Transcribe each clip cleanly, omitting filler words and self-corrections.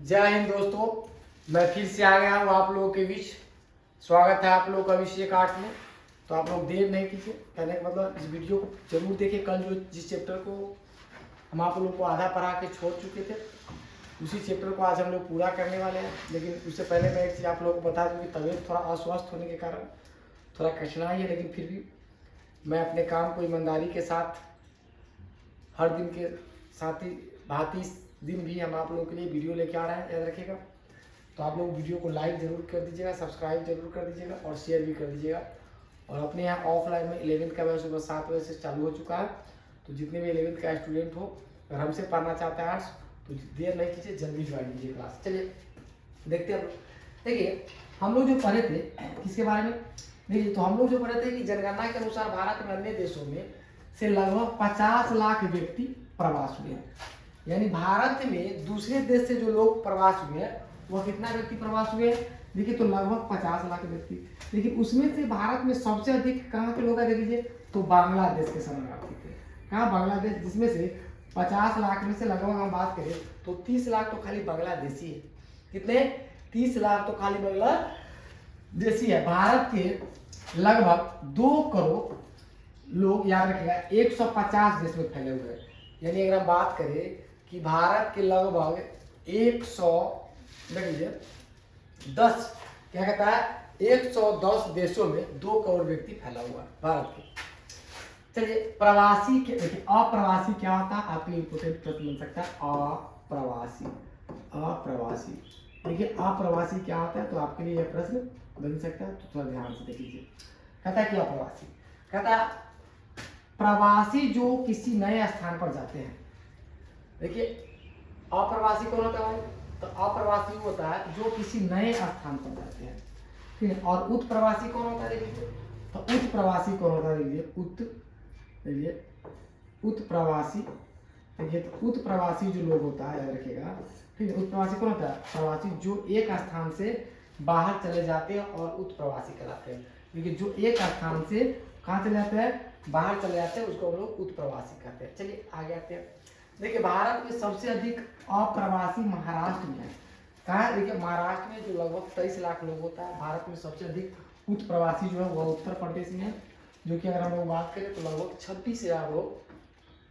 जय हिंद दोस्तों, मैं फिर से आ गया हूँ आप लोगों के बीच। स्वागत है आप लोगों का अभिषेक आर्ट में। तो आप लोग देर नहीं कीजिए, कहने का मतलब इस वीडियो को जरूर देखिए। कल जो जिस चैप्टर को हम आप लोगों को आधा पढ़ा के छोड़ चुके थे, उसी चैप्टर को आज हम लोग पूरा करने वाले हैं। लेकिन उससे पहले मैं एक चीज़ आप लोगों को बता दूँ कि तबीयत थोड़ा अस्वस्थ होने के कारण थोड़ा कठिनाई है, लेकिन फिर भी मैं अपने काम को ईमानदारी के साथ हर दिन के साथ ही भांति इस दिन भी हम आप लोगों के लिए वीडियो लेके आ रहे हैं, याद रखिएगा। तो आप लोग वीडियो को लाइक ज़रूर कर दीजिएगा, सब्सक्राइब जरूर कर दीजिएगा और शेयर भी कर दीजिएगा। और अपने यहाँ ऑफलाइन में 11th का बैच सुबह 7 बजे से चालू हो चुका है। तो जितने भी 11th का स्टूडेंट हो अगर हमसे पढ़ना चाहते हैं आर्ट्स, तो देर नहीं कीजिए, जल्दी ज्वाइन कीजिए क्लास। चलिए देखते हैं। देखिए हम लोग जो पढ़े थे किसके बारे में, देखिए तो हम लोग जो पढ़े थे कि जनगणना के अनुसार भारत में अन्य देशों में से लगभग 50 लाख व्यक्ति प्रवास हुए हैं। यानी भारत में दूसरे देश से जो लोग प्रवास हुए हैं वह कितना व्यक्ति प्रवास हुए हैं, देखिए तो लगभग 50 लाख व्यक्ति। लेकिन उसमें से भारत में सबसे अधिक कहाँ के लोग हैं, देख लीजिए तो बांग्लादेश के शरणार्थी थे। कहाँ, बांग्लादेश, जिसमें से 50 लाख में से लगभग हम बात करें तो 30 लाख तो खाली बांग्लादेशी है। कितने, 30 लाख तो खाली बांग्लादेशी है। भारत के लगभग 2 करोड़ लोग, याद रखिएगा, 150 देश में फैले हुए हैं। यानी अगर हम बात करें कि भारत के लगभग 110 क्या कहता है 110 देशों में 2 करोड़ व्यक्ति फैला हुआ है भारत के। चलिए प्रवासी के, देखिए अप्रवासी क्या होता है, आपके लिए इंपोर्टेंट प्रश्न बन सकता है। अप्रवासी, अप्रवासी, देखिए अप्रवासी क्या होता है, तो आपके लिए यह प्रश्न बन सकता है। तो थोड़ा ध्यान से देख लीजिए। कहता है कि अप्रवासी, कहता है प्रवासी जो किसी नए स्थान पर जाते हैं। देखिए अप्रवासी कौन होता है, तो अप्रवासी होता है जो किसी नए स्थान पर जाते हैं, ठीक है। और उत्प्रवासी कौन होता है, देखिए तो उत्प्रवासी कौन होता है, देखिए उत्प्रवासी, देखिए तो उत्प्रवासी जो लोग होता है, याद रखिएगा, ठीक है। उत्प्रवासी कौन होता है, प्रवासी जो एक स्थान से बाहर चले जाते हैं और उत्प्रवासी कहलाते हैं। देखिए जो एक स्थान से कहाँ चले जाते हैं, बाहर चले जाते हैं, उसको हम लोग उत्प्रवासी कहते हैं। चलिए आगे आते हैं। देखिए भारत में सबसे अधिक अप्रवासी महाराष्ट्र में है। कहाँ है, देखिए महाराष्ट्र में जो लगभग 23 लाख लोग होता है। भारत में सबसे अधिक उत्प्रवासी जो है वह उत्तर प्रदेश में है, जो कि अगर हम लोग बात करें तो लगभग 26,000 लोग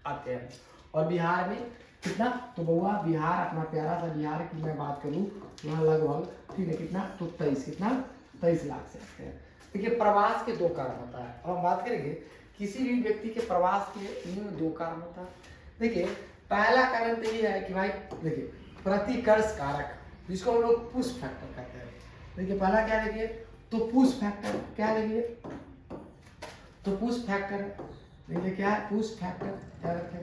आते हैं। और बिहार में कितना, तो बउआ बिहार, अपना प्यारा सा बिहार की मैं बात करूँ वहाँ लगभग, ठीक है, कितना, तो 23 लाख से आते हैं। देखिए प्रवास के 2 कारण होता है। और हम बात करेंगे किसी भी व्यक्ति के प्रवास के निम्न 2 कारण होता है। देखिए पहला कारण तो ये है कि भाई, देखिए प्रतिकर्ष कारक, जिसको हम लोग पुश फैक्टर कहते हैं। देखिए पहला क्या, देखिए तो पुश फैक्टर क्या, देखिए तो पुश फैक्टर है। देखिए क्या है, पुश फैक्टर,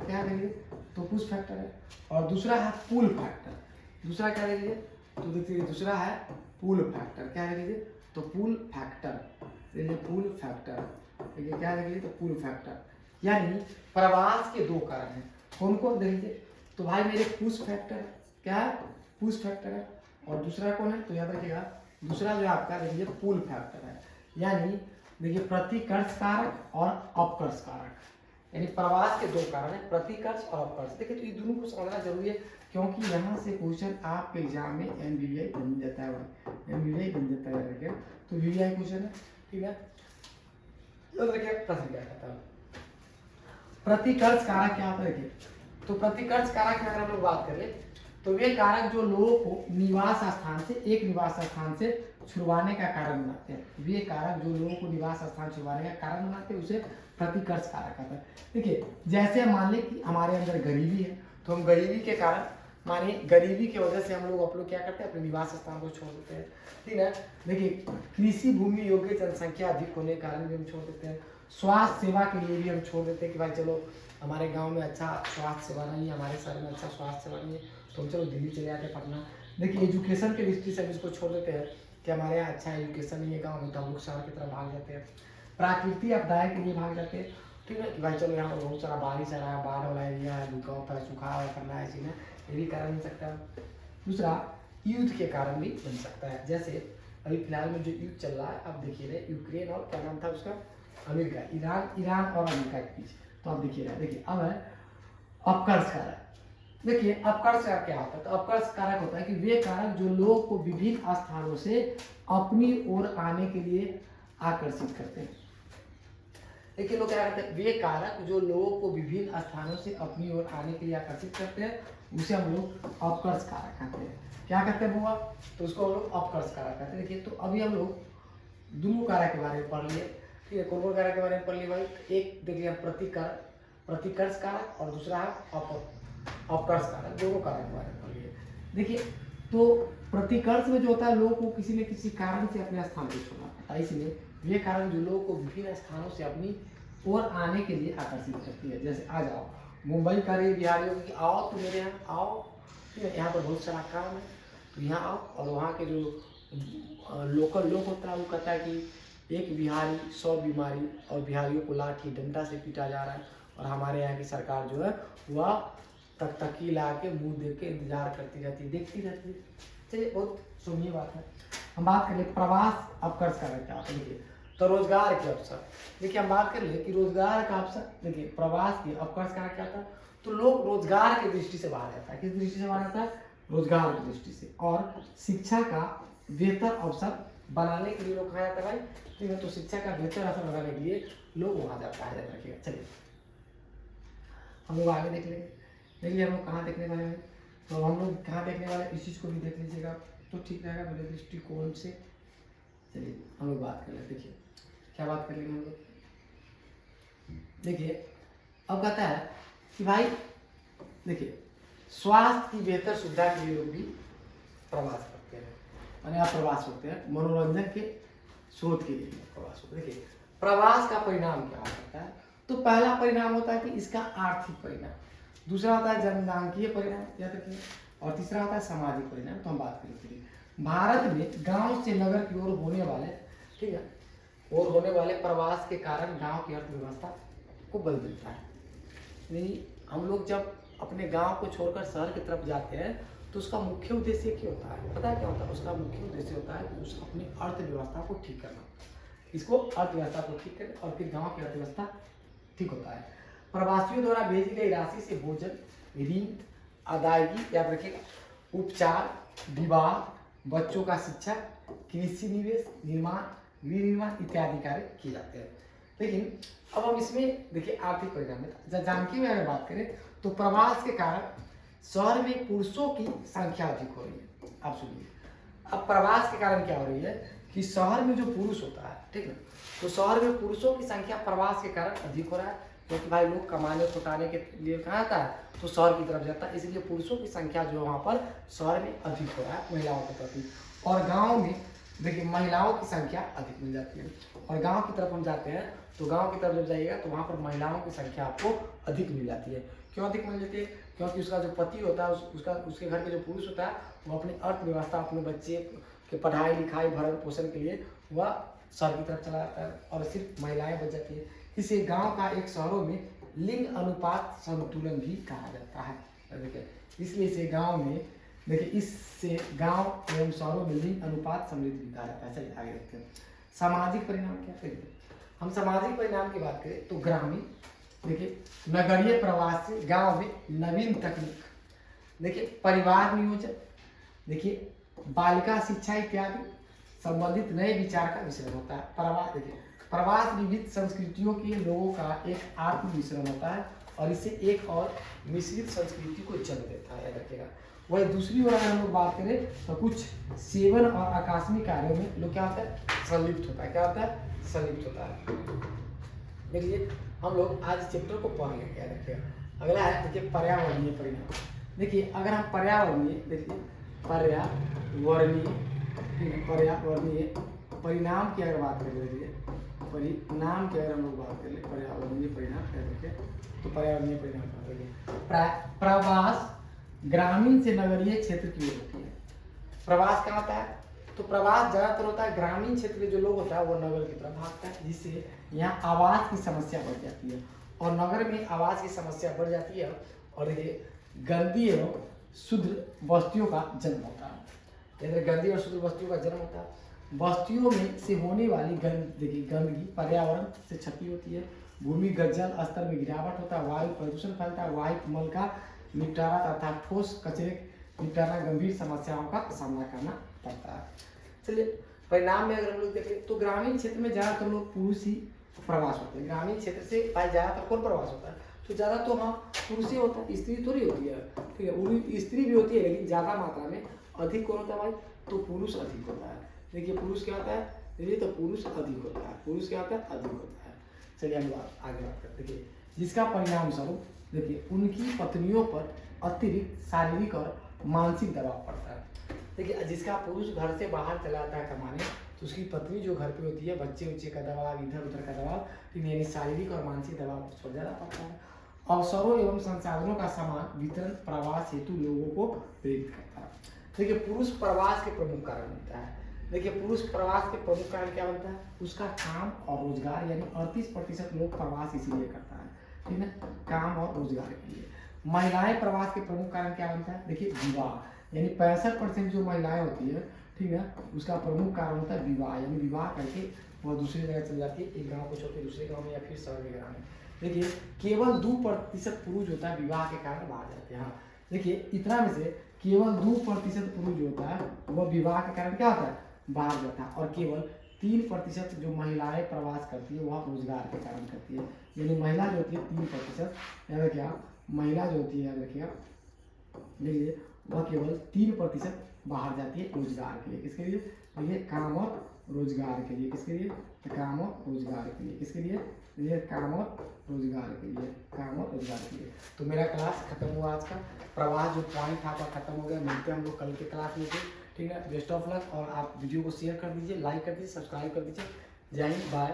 क्या देखिए तो पुश फैक्टर है। और दूसरा है पुल फैक्टर। दूसरा क्या देखिए, तो देखिए दूसरा है पुल फैक्टर। क्या देखिए, तो पुल फैक्टर, देखिए पुल फैक्टर, देखिए क्या देखिए, तो पुल फैक्टर। यानी प्रवास के 2 कारण हैं। कौन कौन, देखिए तो भाई मेरे पुश फैक्टर, क्या है, पुश फैक्टर है। और दूसरा कौन है, तो याद रखिएगा दूसरा जो आपका देखिए पुल फैक्टर है। यानी देखिए प्रतिकर्ष कारक और अपकर्ष कारक, यानी प्रवास के 2 कारण है, प्रतिकर्ष और अपकर्ष। देखिए तो ये दोनों को समझना जरूरी है, क्योंकि यहाँ से क्वेश्चन आपके एग्जाम में MBBI बन जाता है, MBBI बन जाता है। तो VBI क्वेश्चन है, ठीक है। याद रखिए प्रश्न क्या कहता है, प्रतिकर्ष कारक क्या होता है। देखिए तो प्रतिकर्ष कारक की अगर हम लोग बात करें तो वे कारक जो लोगों को निवास स्थान से, एक निवास स्थान से छुड़वाने का कारण बनाते हैं। वे कारक जो लोगों को निवास स्थान छुड़वाने का कारण बनाते हैं उसे प्रतिकर्ष कारक कहते हैं। देखिए जैसे मान लें कि हमारे अंदर गरीबी है, तो हम गरीबी के कारण, मानिए गरीबी की वजह से हम लोग क्या करते हैं, अपने निवास स्थान को छोड़ देते हैं, ठीक है। देखिए कृषि भूमि योग्य जनसंख्या अधिक होने के कारण भी हम छोड़ देते हैं। स्वास्थ्य सेवा के लिए भी हम छोड़ देते हैं कि भाई चलो हमारे गांव में अच्छा स्वास्थ्य सेवा नहीं है, हमारे शहर में अच्छा स्वास्थ्य सेवा नहीं है, तो हम चलो दिल्ली चले जाते हैं, पढ़ना। देखिए एजुकेशन के दृष्टि से हम इसको छोड़ देते हैं कि हमारे यहाँ अच्छा एजुकेशन नहीं है गाँव में, तो हम लोग शहर की तरफ भाग जाते हैं। प्राकृतिक आपदाएं के लिए भाग जाते हैं, ठीक है, कि भाई चलो यहाँ पर बहुत सारा बारिश आ रहा है, बाढ़ वाला एरिया है, भूकंप है, सूखा करना है, ऐसी ना, ये भी कारण बन सकता है। दूसरा युद्ध के कारण भी बन सकता है। जैसे अभी फिलहाल में जो युद्ध चल रहा है, अब देखिए रहे यूक्रेन और क्या नाम था उसका, अमेरिका, ईरान और अमेरिका के बीच। तो अब देखिए अब है अपकर्ष कारक। देखिए अपकर्ष कारक क्या होता है, तो अपकर्ष कारक होता है कि वे कारक जो लोगों को विभिन्न स्थानों से अपनी ओर आने के लिए आकर्षित करते हैं। देखिए लोग क्या करते हैं, वे कारक जो लोगों को विभिन्न स्थानों से अपनी ओर आने के लिए आकर्षित करते हैं, उसे हम लोग अपकर्ष कारक कहते हैं। क्या कहते हैं बुआ, तो उसको हम लोग अपकर्ष कारक कहते हैं। देखिए तो अभी हम लोग दोनों कारक के बारे में पढ़ लिए, ठीक है, कौन कारक के बारे में पढ़ लिए भाई, एक देखिए प्रतिकर्ष कारक और दूसरा है अपकर्ष कारक, दोनों कारक के बारे में पढ़ लिए। देखिए तो प्रतिकर्ष में जो होता है लोगों को किसी न किसी कारण से अपने स्थान पर छोड़ना पड़ता है, इसलिए वे कारण जो लोगों को विभिन्न स्थानों से अपनी ओर आने के लिए आकर्षित करती है। जैसे आ जाओ मुंबई का रे बिहारियों की, आओ तो मेरे यहाँ आओ, ठीक है, यहाँ पर बहुत सारा काम है तो यहाँ आओ। और वहाँ के जो लोकल लोग होता है वो कहता है कि एक बिहारी 100 बीमारी, और बिहारियों को लाठी डंडा से पीटा जा रहा है, और हमारे यहाँ की सरकार जो है वह तकतकी ला के मुँह देख के इंतजार करती रहती है, देखती रहती है। चलिए बहुत सुनिए बात है, हम बात कर ले प्रवास अपकर्ष कारक क्या होता है। देखिए तो रोजगार के अवसर, देखिए हम बात कर ले कि रोजगार का अवसर, देखिए प्रवास के अपकर्ष कारक क्या होता है, तो लोग रोजगार की दृष्टि से बाहर रहता है। किस दृष्टि से बाहर रहता है, रोजगार की दृष्टि से। और शिक्षा का बेहतर अवसर बनाने के लिए लोग कहा जाता है भाई, ठीक है, तो शिक्षा का बेहतर अवसर बनाने के लिए लोग वहां जाता है, याद रखिएगा। चलिए हम लोग आगे देख लेंगे। देखिए हम लोग कहाँ देखने वाले हैं, तो हम लोग कहाँ देखने वाले, इस चीज़ को भी देख लीजिएगा तो ठीक रहेगा मेरे दृष्टिकोण से। चलिए हम लोग बात कर लेते, देखिए क्या बात कर लेंगे हम लोग। देखिए अब कहता है कि भाई देखिए स्वास्थ्य की बेहतर सुविधा के लिए लोग भी प्रवास करते हैं, यानी आप प्रवास होते हैं, मनोरंजन के स्रोत के लिए प्रवास होते हैं। देखिए प्रवास का परिणाम क्या होता है, तो पहला परिणाम होता है कि इसका आर्थिक परिणाम, दूसरा होता है जनसांख्यिकीय परिणाम, याद रखिए, और तीसरा होता है सामाजिक परिणाम। तो हम बात करेंगे भारत में गांव से नगर की ओर होने वाले, ठीक है, और होने वाले प्रवास के कारण गांव की अर्थव्यवस्था को बल मिलता है। नहीं, हम लोग जब अपने गांव को छोड़कर शहर की तरफ जाते हैं तो उसका मुख्य उद्देश्य क्या होता है, पता है क्या होता है, उसका मुख्य उद्देश्य होता है कि उस अपनी अर्थव्यवस्था को ठीक करना, इसको अर्थव्यवस्था को ठीक करें और फिर गाँव की अर्थव्यवस्था ठीक होता है। प्रवासियों द्वारा भेजी गई राशि से भोजन, ऋण अदायगी, याद रखिएगा, उपचार, विवाह, बच्चों का शिक्षा, कृषि निवेश, निर्माण, विनिर्माण इत्यादि कार्य किए जाते हैं। लेकिन अब हम इसमें देखिए आर्थिक परिणाम में जानकी में अगर बात करें तो प्रवास के कारण शहर में पुरुषों की संख्या अधिक हो रही है। आप सुनिए, अब प्रवास के कारण क्या हो रही है कि शहर में जो पुरुष होता है, ठीक है, तो शहर में पुरुषों की संख्या प्रवास के कारण अधिक हो रहा है, क्योंकि भाई लोग कमाने छुटाने के लिए कहाँ आता है, तो शहर की तरफ जाता है, इसलिए पुरुषों की संख्या जो है वहाँ पर शहर में अधिक हो रहा है महिलाओं के प्रति। और गाँव में देखिए महिलाओं की संख्या अधिक मिल जाती है। और गांव की तरफ हम जाते हैं तो गांव की तरफ जब जाइएगा तो वहाँ पर महिलाओं की संख्या आपको अधिक मिल जाती है। क्यों अधिक मिल जाती है, क्योंकि उसका जो पति होता है, उसके घर के जो पुरुष होता है, वो अपनी अर्थव्यवस्था, अपने बच्चे के पढ़ाई लिखाई भरण पोषण के लिए वह शहर की तरफ चला जाता है और सिर्फ महिलाएं बच जाती है। इसे गाँव का एक शहरों में लिंग अनुपात संतुलन भी कहा जाता है। देखिए इसलिए इसे गाँव में, देखिए इससे गांव एवं शहरों में लिंग अनुपात समृद्ध भी कहा जाता है। चलिए आगे देखते हैं सामाजिक परिणाम क्या है। हम सामाजिक परिणाम की बात करें तो ग्रामीण, देखिए नगरीय प्रवास से गांव में नवीन तकनीक, देखिए परिवार नियोजन, देखिए बालिका शिक्षा इत्यादि संबंधित नए विचार का मिश्रण होता है। प्रवास, देखिए प्रवास विविध संस्कृतियों के लोगों का एक आत्म मिश्रण होता है और इससे एक और मिश्रित संस्कृति को जन्म देता है, याद रखिएगा। वही दूसरी ओर अगर हम लोग बात करें तो कुछ सेवन और आकस्मिक कार्यों में लोग क्या होता है, संलिप्त होता है। क्या होता है, संलिप्त होता है। देखिए हम लोग आज चैप्टर को पढ़ लेंगे, याद रखिएगा। अगला है देखिए पर्यावरणीय परिणाम। देखिए अगर हम पर्यावरणीय, देखिए पर्यावरणीय परिणाम की अगर बात करें, देखिए परिणाम की अगर हम लोग बात करें, पर्यावरणीय परिणाम क्या देखिए, तो पर्यावरणीय परिणाम प्रवास ग्रामीण से नगरीय क्षेत्र की ओर होती है। प्रवास क्या होता है, तो प्रवास ज्यादातर होता है ग्रामीण क्षेत्र के जो लोग होता है वो नगर की तरफ भागता है, जिससे यहाँ आवास की समस्या बढ़ जाती है और नगर में आवास की समस्या बढ़ जाती है और ये गंदी एवं शुद्ध बस्तियों का जन्म होता है। जैसे गंदी और शुद्ध बस्तियों का जन्म होता है। बस्तियों में से होने वाली गंदगी पर्यावरण से क्षति होती है, भूमिगत जल स्तर में गिरावट होता है, वायु प्रदूषण फैलता है, वायु मल का निपटारा तथा ठोस कचरे निपटारा गंभीर समस्याओं का सामना करना पड़ता है। चलिए परिणाम में अगर हम लोग देखें तो ग्रामीण क्षेत्र में ज़्यादातर लोग पुरुष ही प्रवास होते हैं। ग्रामीण क्षेत्र से भाई ज़्यादातर कौन प्रवास होता है? तो ज़्यादा तो हाँ पुरुष ही होता है, स्त्री थोड़ी होती है। ठीक है, स्त्री भी होती है लेकिन ज़्यादा मात्रा में अधिक कौन होता है भाई? तो पुरुष अधिक होता है। देखिए पुरुष क्या होता है? देखिए तो पुरुष अधिक होता है। पुरुष क्या होता है? अधिक होता है। चलिए हम आगे बात करते हैं। देखिए जिसका परिणाम स्वरूप देखिए उनकी पत्नियों पर अतिरिक्त शारीरिक और मानसिक दबाव पड़ता है। देखिए जिसका पुरुष घर से बाहर चला जाता है कमाने, तो उसकी पत्नी जो घर पे होती है, बच्चे उच्चे का दबाव, इधर उधर का दबाव, यानी शारीरिक और मानसिक दबाव बहुत ज़्यादा पड़ता है। अवसरों एवं संसाधनों का समान वितरण प्रवास हेतु लोगों को प्रेरित करता है। देखिए पुरुष प्रवास के प्रमुख कारण बनता है। देखिए पुरुष प्रवास के प्रमुख कारण क्या बनता है? उसका काम और रोजगार, यानी 38% लोग प्रवास इसीलिए करता है, ठीक है, काम और रोजगार के लिए। महिलाएं प्रवास के प्रमुख कारण क्या बनता है? देखिए विवाह, यानी 65% जो महिलाएं होती है, ठीक है, उसका प्रमुख कारण होता है विवाह, यानी विवाह करके वह दूसरी जगह चल जाती है, एक गांव को छोड़ के दूसरे गांव में या फिर शहर वगैरह में। देखिए केवल 2% पुरुष होता है विवाह के कारण बाहर जाते हैं। हाँ देखिए इतना में से केवल 2% पुरुष जो होता है वह विवाह के कारण क्या होता है? बाहर जाता है। और केवल 3% जो महिलाएं प्रवास करती है वह रोजगार के कारण करती है। यानी महिला जो होती है 3%, याद रखिए महिला जो होती है, याद रखिएगा, देखिए वह केवल 3% बाहर जाती है रोजगार के लिए। किसके लिए? देखिए काम और रोजगार के लिए। किसके लिए? तो काम और रोजगार के लिए। किसके लिए? ये काम और रोजगार के लिए। काम और रोजगार के लिए। तो मेरा क्लास खत्म हुआ आज का। प्रवास जो पॉइंट था आपका खत्म हो गया। मिलते हैं हम लोग कल के क्लास में से, ठीक है। Best of luck. और आप वीडियो को शेयर कर दीजिए, लाइक कर दीजिए, सब्सक्राइब कर दीजिए। जय हिंद, बाय।